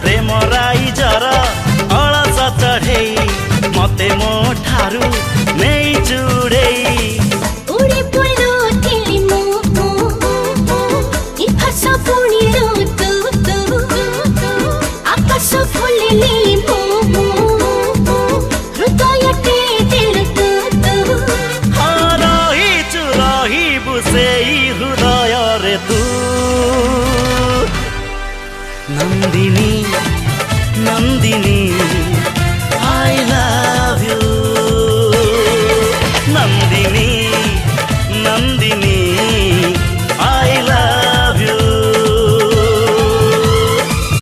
प्रेम राई जर अलस चढ़े मते मो ठारू नहीं चुड़े उड़ी पुलो तिली मो इफास पुणी तू आकाश फुलिली मो हृदय टे दिल तू रही बुसेई हृदय रे तू नंदिनी नंदिनी